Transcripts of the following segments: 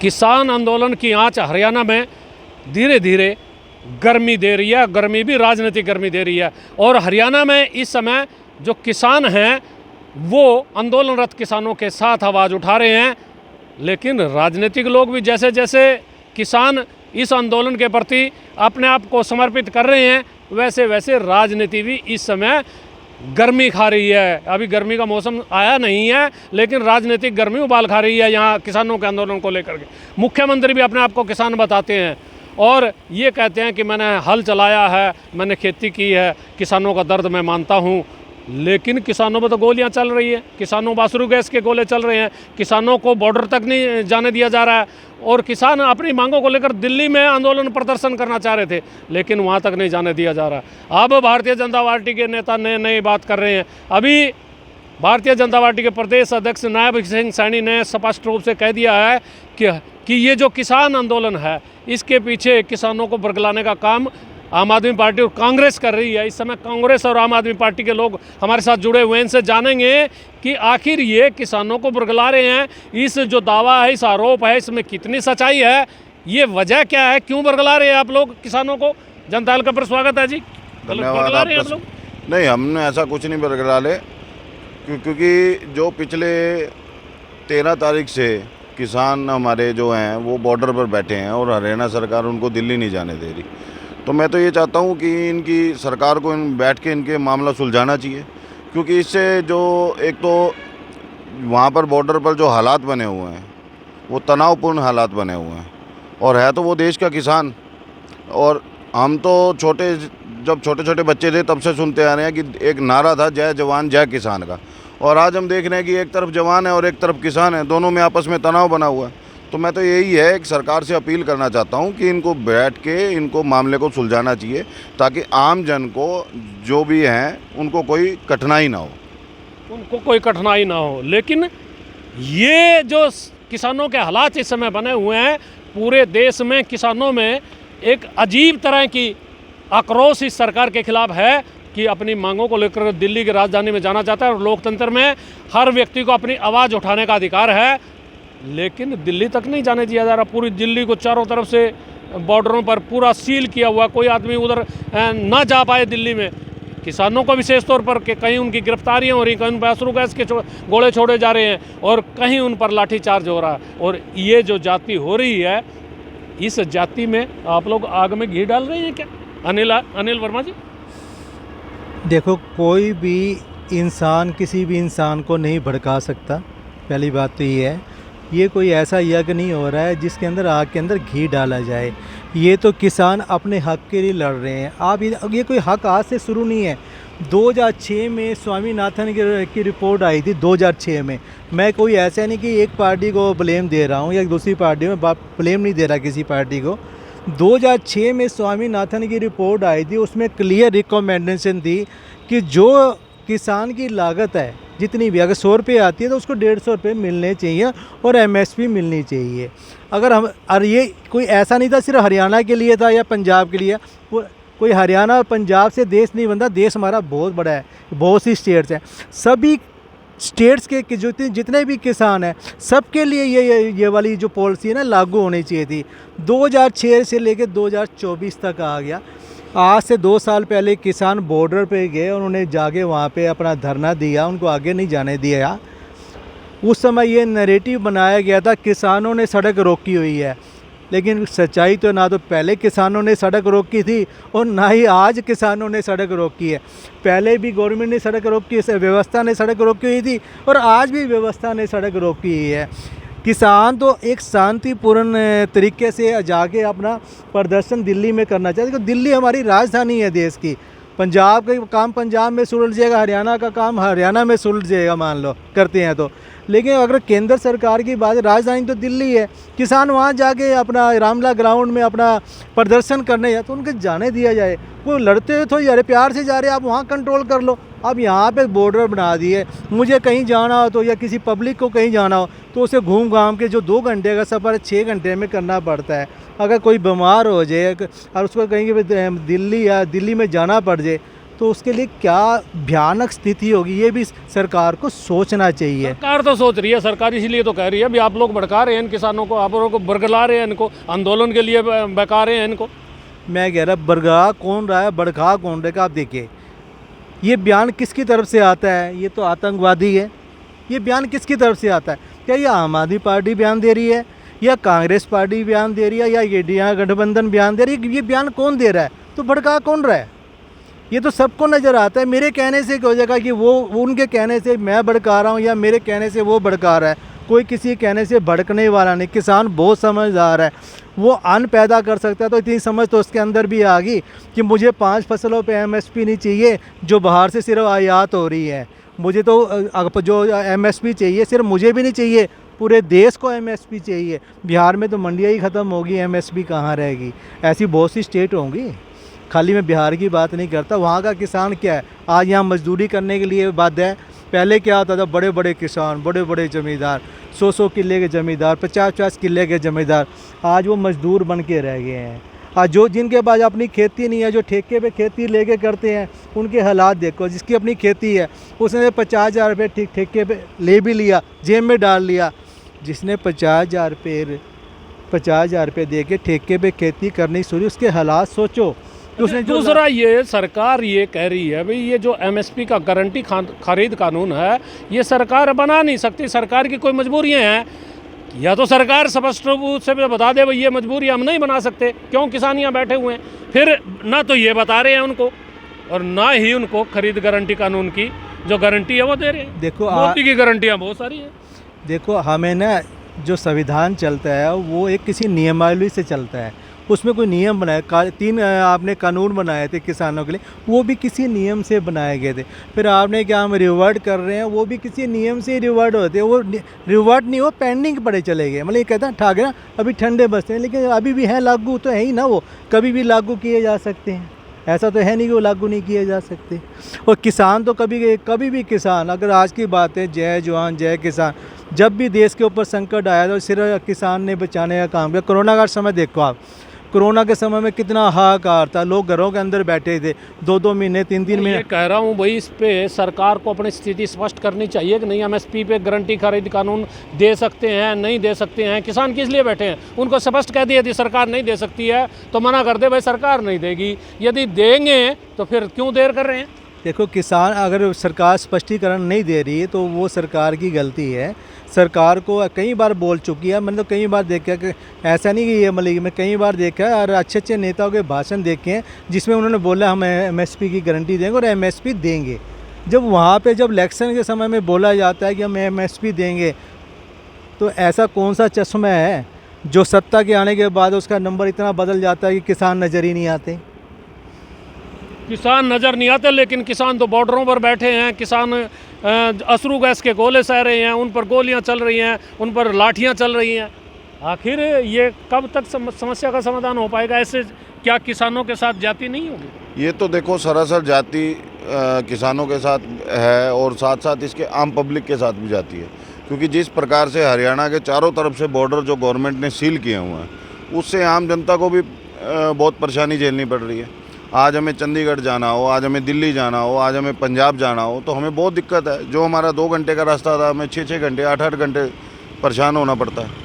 किसान आंदोलन की आंच हरियाणा में धीरे धीरे गर्मी दे रही है। गर्मी भी राजनीतिक गर्मी दे रही है। और हरियाणा में इस समय जो किसान हैं वो आंदोलनरत किसानों के साथ आवाज़ उठा रहे हैं, लेकिन राजनीतिक लोग भी जैसे जैसे किसान इस आंदोलन के प्रति अपने आप को समर्पित कर रहे हैं, वैसे वैसे राजनीति भी इस समय गर्मी खा रही है। अभी गर्मी का मौसम आया नहीं है, लेकिन राजनीतिक गर्मी उबाल खा रही है यहाँ किसानों के आंदोलन को लेकर के। मुख्यमंत्री भी अपने आप को किसान बताते हैं और ये कहते हैं कि मैंने हल चलाया है, मैंने खेती की है, किसानों का दर्द मैं मानता हूँ। लेकिन किसानों पर तो गोलियां चल रही है, किसानों बासरू गैस के गोले चल रहे हैं, किसानों को बॉर्डर तक नहीं जाने दिया जा रहा है। और किसान अपनी मांगों को लेकर दिल्ली में आंदोलन प्रदर्शन करना चाह रहे थे, लेकिन वहां तक नहीं जाने दिया जा रहा। अब भारतीय जनता पार्टी के नेता नए नई बात कर रहे हैं। अभी भारतीय जनता पार्टी के प्रदेश अध्यक्ष नायब सिंह सैनी ने स्पष्ट रूप से कह दिया है कि ये जो किसान आंदोलन है, इसके पीछे किसानों को बरगलाने का काम आम आदमी पार्टी और कांग्रेस कर रही है। इस समय कांग्रेस और आम आदमी पार्टी के लोग हमारे साथ जुड़े हुए हैं, इनसे जानेंगे कि आखिर ये किसानों को बरगला रहे हैं, इस जो दावा है, इस आरोप है, इसमें कितनी सच्चाई है, ये वजह क्या है, क्यों बरगला रहे हैं आप लोग किसानों को। जनता हल्का पर स्वागत है जी। धन्यवाद आपका। नहीं, हमने ऐसा कुछ नहीं बरगला ले, क्योंकि जो पिछले 13 तारीख से किसान हमारे जो हैं वो बॉर्डर पर बैठे हैं और हरियाणा सरकार उनको दिल्ली नहीं जाने दे रही। तो मैं तो ये चाहता हूँ कि इनकी सरकार को बैठ के इनके मामला सुलझाना चाहिए, क्योंकि इससे जो एक तो वहाँ पर बॉर्डर पर जो हालात बने हुए हैं वो तनावपूर्ण हालात बने हुए हैं, और है तो वो देश का किसान। और हम तो जब छोटे छोटे बच्चे थे तब से सुनते आ रहे हैं कि एक नारा था, जय जवान जय किसान का। और आज हम देख रहे हैं कि एक तरफ जवान है और एक तरफ किसान है, दोनों में आपस में तनाव बना हुआ है। तो मैं तो यही है कि सरकार से अपील करना चाहता हूं कि इनको बैठ के इनको मामले को सुलझाना चाहिए, ताकि आम जन को जो भी हैं उनको कोई कठिनाई ना हो। लेकिन ये जो किसानों के हालात इस समय बने हुए हैं, पूरे देश में किसानों में एक अजीब तरह की आक्रोश इस सरकार के खिलाफ है कि अपनी मांगों को लेकर दिल्ली की राजधानी में जाना चाहता है। और लोकतंत्र में हर व्यक्ति को अपनी आवाज़ उठाने का अधिकार है, लेकिन दिल्ली तक नहीं जाने दिया जा रहा। पूरी दिल्ली को चारों तरफ से बॉर्डरों पर पूरा सील किया हुआ, कोई आदमी उधर ना जा पाए दिल्ली में। किसानों को विशेष तौर पर कि कहीं उनकी गिरफ्तारियां हो रही, कहीं उन पर अश्रु गैस के गोले छोड़े जा रहे हैं और कहीं उन पर लाठीचार्ज हो रहा है। और ये जो जाति हो रही है, इस जाति में आप लोग आग में घी डाल रहे हैं क्या? अनिल वर्मा जी, देखो, कोई भी इंसान किसी भी इंसान को नहीं भड़का सकता। पहली बात तो ये है, ये कोई ऐसा यज्ञ नहीं हो रहा है जिसके अंदर आग के अंदर घी डाला जाए। ये तो किसान अपने हक के लिए लड़ रहे हैं। आप ये कोई हक आज से शुरू नहीं है। 2006 में स्वामीनाथन की रिपोर्ट आई थी 2006 में। मैं कोई ऐसा नहीं कि एक पार्टी को ब्लेम दे रहा हूँ या दूसरी पार्टी में ब्लेम नहीं दे रहा किसी पार्टी को। 2006 में स्वामीनाथन की रिपोर्ट आई थी, उसमें क्लियर रिकमेंडेशन थी कि जो किसान की लागत है जितनी भी, अगर 100 रुपये आती है तो उसको 150 रुपये मिलने चाहिए और MSP मिलनी चाहिए। और ये कोई ऐसा नहीं था सिर्फ हरियाणा के लिए था या पंजाब के लिए। कोई हरियाणा और पंजाब से देश नहीं बनता। देश हमारा बहुत बड़ा है, बहुत सी स्टेट्स हैं। सभी स्टेट्स के जितने भी किसान हैं सबके लिए ये वाली जो पॉलिसी है ना लागू होनी चाहिए थी। 2006 से लेकर 2024 तक आ गया। आज से 2 साल पहले किसान बॉर्डर पे गए, उन्होंने जाके वहाँ पे अपना धरना दिया, उनको आगे नहीं जाने दिया। उस समय ये नैरेटिव बनाया गया था किसानों ने सड़क रोकी हुई है, लेकिन सच्चाई तो ना तो पहले किसानों ने सड़क रोकी थी और ना ही आज किसानों ने सड़क रोकी है। पहले भी गवर्नमेंट ने सड़क रोकी, व्यवस्था ने सड़क रोकी हुई थी और आज भी व्यवस्था ने सड़क रोकी हुई है। किसान तो एक शांतिपूर्ण तरीके से जाके अपना प्रदर्शन दिल्ली में करना चाहते, क्योंकि दिल्ली हमारी राजधानी है देश की। पंजाब का काम पंजाब में सुलझ जाएगा, हरियाणा का काम हरियाणा में सुलझ जाएगा, मान लो करते हैं तो। लेकिन अगर केंद्र सरकार की बात, राजधानी तो दिल्ली है, किसान वहाँ जाके अपना रामला ग्राउंड में अपना प्रदर्शन करने जाए तो उनको जाने दिया जाए। वो लड़ते हुए थोड़ी जा रहे, प्यार से जा रहे, आप वहाँ कंट्रोल कर लो। अब यहाँ पे बॉर्डर बना दिए, मुझे कहीं जाना हो तो या किसी पब्लिक को कहीं जाना हो तो उसे घूम घाम के जो 2 घंटे का सफ़र 6 घंटे में करना पड़ता है। अगर कोई बीमार हो जाए और उसको कहीं दिल्ली में जाना पड़ जाए तो उसके लिए क्या भयानक स्थिति होगी, ये भी सरकार को सोचना चाहिए। सरकार तो सोच रही है, सरकार इसीलिए तो कह रही है, अभी आप लोग भड़का रहे हैं इन किसानों को, आप लोगों को बरगला रहे हैं, इनको आंदोलन के लिए बहका रहे हैं इनको। मैं कह रहा बरगा कौन रहा है, भड़का कौन रहेगा। आप देखिए ये बयान किसकी तरफ से आता है, ये तो आतंकवादी है। ये बयान किसकी तरफ से आता है? क्या ये आम आदमी पार्टी बयान दे रही है, या कांग्रेस पार्टी बयान दे रही है, या इंडिया गठबंधन बयान दे रही है? ये बयान कौन दे रहा है? तो भड़का कौन रहा है? ये तो सबको नज़र आता है। मेरे कहने से क्या हो जाएगा कि वो उनके कहने से मैं भड़का रहा हूँ, या मेरे कहने से वो भड़का रहा है। कोई किसी कहने से भड़कने वाला नहीं। किसान बहुत समझदार है, वो अन्न पैदा कर सकता है। तो इतनी समझ तो उसके अंदर भी आ गई कि मुझे 5 फसलों पे MSP नहीं चाहिए जो बाहर से सिर्फ आयात हो रही है। मुझे तो जो MSP चाहिए सिर्फ मुझे भी नहीं चाहिए, पूरे देश को MSP चाहिए। बिहार में तो मंडियाँ ही ख़त्म होगी, MSP कहाँ रहेगी? ऐसी बहुत सी स्टेट होंगी। खाली मैं बिहार की बात नहीं करता, वहाँ का किसान क्या है, आज यहाँ मजदूरी करने के लिए बाध्य है। पहले क्या होता था, बड़े बड़े किसान, बड़े बड़े ज़मींदार, 100 किले के ज़मींदार, 50 किले के ज़मींदार, आज वो मजदूर बन के रह गए हैं। आज जो जिनके पास अपनी खेती नहीं है, जो ठेके पे खेती लेके करते हैं, उनके हालात देखो। जिसकी अपनी खेती है उसने 50,000 रुपये ठेके पे ले भी लिया, जेब में डाल लिया। जिसने 50,000 रुपये दे के ठेके पे खेती करनी शुरू, उसके हालात सोचो। उसने दूसरा ये सरकार ये कह रही है भाई ये जो MSP का गारंटी खरीद कानून है ये सरकार बना नहीं सकती, सरकार की कोई मजबूरियां हैं। या तो सरकार स्पष्ट रूप से बता दे भाई ये मजबूरी हम नहीं बना सकते, क्यों किसान यहाँ बैठे हुए हैं। फिर ना तो ये बता रहे हैं उनको, और ना ही उनको खरीद गारंटी कानून की जो गारंटी है वो दे रहे हैं। देखो मोदी की गारंटियाँ बहुत सारी हैं। देखो हमें ना जो संविधान चलता है वो एक किसी नियमावली से चलता है। उसमें कोई नियम बनाए, 3 आपने कानून बनाए थे किसानों के लिए, वो भी किसी नियम से बनाए गए थे। फिर आपने क्या हम रिवर्ट कर रहे हैं, वो भी किसी नियम से ही रिवर्ट होते हैं। वो रिवर्ट नहीं, वो पेंडिंग पड़े चले गए। मतलब ये कहता है ठाक है ना, अभी ठंडे बसते हैं, लेकिन अभी भी है लागू तो है ही ना, वो कभी भी लागू किए जा सकते हैं। ऐसा तो है नहीं कि वो लागू नहीं किए जा सकते। और किसान तो कभी भी किसान, अगर आज की बात है, जय जवान जय किसान, जब भी देश के ऊपर संकट आया तो सिर्फ किसान ने बचाने का काम किया। कोरोना का समय देखो आप, कोरोना के समय में कितना हाहाकार था, लोग घरों के अंदर बैठे थे 2-2 महीने 3-3 महीने। ये कह रहा हूँ भाई इस पे सरकार को अपनी स्थिति स्पष्ट करनी चाहिए कि नहीं MSP पे गारंटी खरीद कानून दे सकते हैं, नहीं दे सकते हैं। किसान किस लिए बैठे हैं, उनको स्पष्ट कह दिया यदि सरकार नहीं दे सकती है तो मना कर दे भाई सरकार नहीं देगी, यदि देंगे तो फिर क्यों देर कर रहे हैं। देखो किसान, अगर सरकार स्पष्टीकरण नहीं दे रही है तो वो सरकार की गलती है। सरकार को कई बार बोल चुकी है, मतलब कई बार देखा कि ऐसा नहीं कि ये मतलब मैं कई बार देखा है और अच्छे नेताओं के भाषण देखे हैं जिसमें उन्होंने बोला हम MSP की गारंटी देंगे और MSP देंगे। जब वहाँ पे जब इलेक्शन के समय में बोला जाता है कि हम MSP देंगे, तो ऐसा कौन सा चश्मा है जो सत्ता के आने के बाद उसका नंबर इतना बदल जाता है कि किसान नज़र ही नहीं आते। किसान नज़र नहीं आते, लेकिन किसान तो बॉर्डरों पर बैठे हैं। किसान अश्रु गैस के गोले सह रहे हैं, उन पर गोलियां चल रही हैं, उन पर लाठियां चल रही हैं। आखिर ये कब तक समस्या का समाधान हो पाएगा? ऐसे क्या किसानों के साथ जाति नहीं होगी? ये तो देखो सरासर जाति किसानों के साथ है और साथ साथ इसके आम पब्लिक के साथ भी जाती है, क्योंकि जिस प्रकार से हरियाणा के चारों तरफ से बॉर्डर जो गवर्नमेंट ने सील किए हुए हैं, उससे आम जनता को भी बहुत परेशानी झेलनी पड़ रही है। आज हमें चंडीगढ़ जाना हो, आज हमें दिल्ली जाना हो, आज हमें पंजाब जाना हो, तो हमें बहुत दिक्कत है। जो हमारा 2 घंटे का रास्ता था, हमें 6-6 घंटे 8-8 घंटे परेशान होना पड़ता है।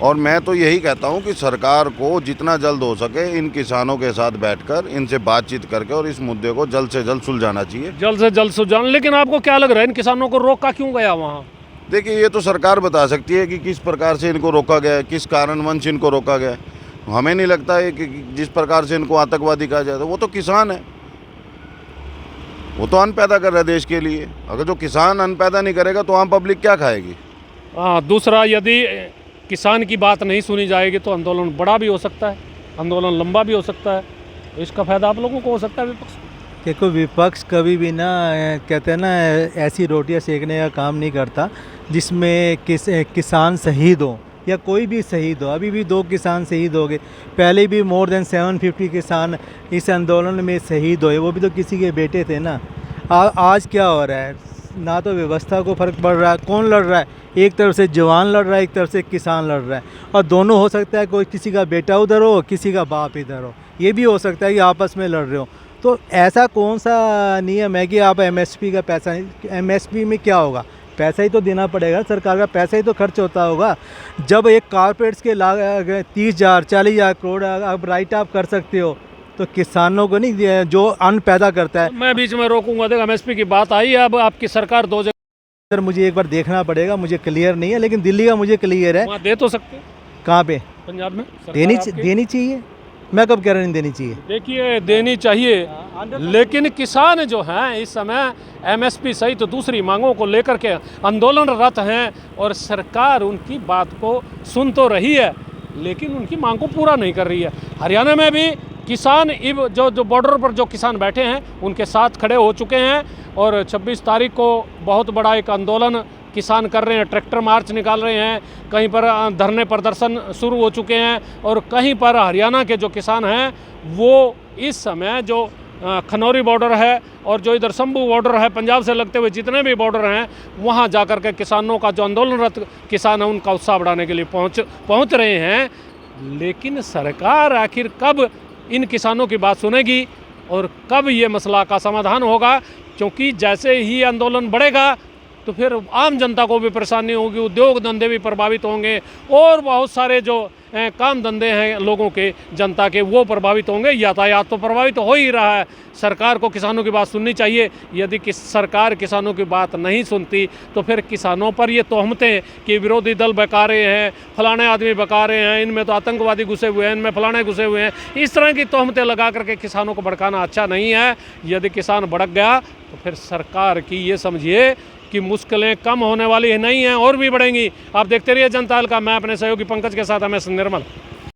और मैं तो यही कहता हूं कि सरकार को जितना जल्द हो सके इन किसानों के साथ बैठकर इनसे बातचीत करके और इस मुद्दे को जल्द से जल्द सुलझाना चाहिए, जल्द से जल्द सुलझाना। लेकिन आपको क्या लग रहा है इन किसानों को रोका क्यों गया वहाँ? देखिए ये तो सरकार बता सकती है कि किस प्रकार से इनको रोका गया है, किस कारणवश इनको रोका गया है। हमें नहीं लगता है कि जिस प्रकार से इनको आतंकवादी कहा जाता है, वो तो किसान है, वो तो अन्न पैदा कर रहा है देश के लिए। अगर जो किसान अन्न पैदा नहीं करेगा तो आम पब्लिक क्या खाएगी? हाँ, दूसरा यदि किसान की बात नहीं सुनी जाएगी तो आंदोलन बड़ा भी हो सकता है, आंदोलन लंबा भी हो सकता है। तो इसका फायदा आप लोगों को हो सकता है विपक्ष। देखो विपक्ष कभी भी ना कहते हैं ना ऐसी रोटियां सेकने का काम नहीं करता जिसमें किसान शहीद हो या कोई भी शहीद हो। अभी भी 2 किसान शहीद हो गए, पहले भी मोर देन 750 किसान इस आंदोलन में शहीद हुए, वो भी तो किसी के बेटे थे ना। आज क्या हो रहा है, ना तो व्यवस्था को फ़र्क पड़ रहा है, कौन लड़ रहा है? एक तरफ से जवान लड़ रहा है, एक तरफ से किसान लड़ रहा है, और दोनों हो सकता है कोई किसी का बेटा उधर हो, किसी का बाप इधर हो, ये भी हो सकता है कि आपस में लड़ रहे हो। तो ऐसा कौन सा नियम है कि आप एमएसपी का पैसा, एमएसपी में क्या होगा, पैसा ही तो देना पड़ेगा, सरकार का पैसा ही तो खर्च होता होगा। जब एक कारपोरेट्स के 30,000 40,000 करोड़ आप राइट ऑफ कर सकते हो, तो किसानों को नहीं, जो अन्न पैदा करता है। मैं बीच में रोकूंगा, देखो एमएसपी की बात आई है, अब आपकी सरकार दो जगह सर मुझे एक बार देखना पड़ेगा, मुझे क्लियर नहीं है, लेकिन दिल्ली का मुझे क्लियर है। वहाँ दे तो सकते हैं, कहाँ पे पंजाब में सरकार देनी चाहिए? मैं कब कह रहा नहीं देनी चाहिए? देखिए देनी चाहिए, लेकिन किसान जो हैं इस समय एमएसपी सहित तो दूसरी मांगों को लेकर के आंदोलनरत हैं और सरकार उनकी बात को सुन तो रही है लेकिन उनकी मांग को पूरा नहीं कर रही है। हरियाणा में भी किसान जो बॉर्डर पर जो किसान बैठे हैं उनके साथ खड़े हो चुके हैं और 26 तारीख को बहुत बड़ा एक आंदोलन किसान कर रहे हैं, ट्रैक्टर मार्च निकाल रहे हैं, कहीं पर धरने प्रदर्शन शुरू हो चुके हैं और कहीं पर हरियाणा के जो किसान हैं वो इस समय जो खनौरी बॉर्डर है और जो इधर शंभू बॉर्डर है, पंजाब से लगते हुए जितने भी बॉर्डर हैं वहाँ जाकर के किसानों का जो आंदोलनरत किसान है उनका उत्साह बढ़ाने के लिए पहुँच रहे हैं। लेकिन सरकार आखिर कब इन किसानों की बात सुनेगी और कब ये मसला का समाधान होगा, क्योंकि जैसे ही आंदोलन बढ़ेगा तो फिर आम जनता को भी परेशानी होगी, उद्योग धंधे भी प्रभावित होंगे और बहुत सारे जो काम धंधे हैं लोगों के, जनता के, वो प्रभावित होंगे। यातायात तो प्रभावित हो ही रहा है। सरकार को किसानों की बात सुननी चाहिए। यदि सरकार किसानों की बात नहीं सुनती तो फिर किसानों पर ये तोहमतें कि विरोधी दल बका रहे हैं, फलाने आदमी बका रहे हैं, इनमें तो आतंकवादी घुसे हुए हैं, इनमें फलाने घुसे हुए हैं, इस तरह की तोहमतें लगा करके किसानों को भड़काना अच्छा नहीं है। यदि किसान भड़क गया तो फिर सरकार की ये समझिए कि मुश्किलें कम होने वाली नहीं हैं और भी बढ़ेंगी। आप देखते रहिए जनता हल्का। मैं अपने सहयोगी पंकज के साथ, हमें निर्मल।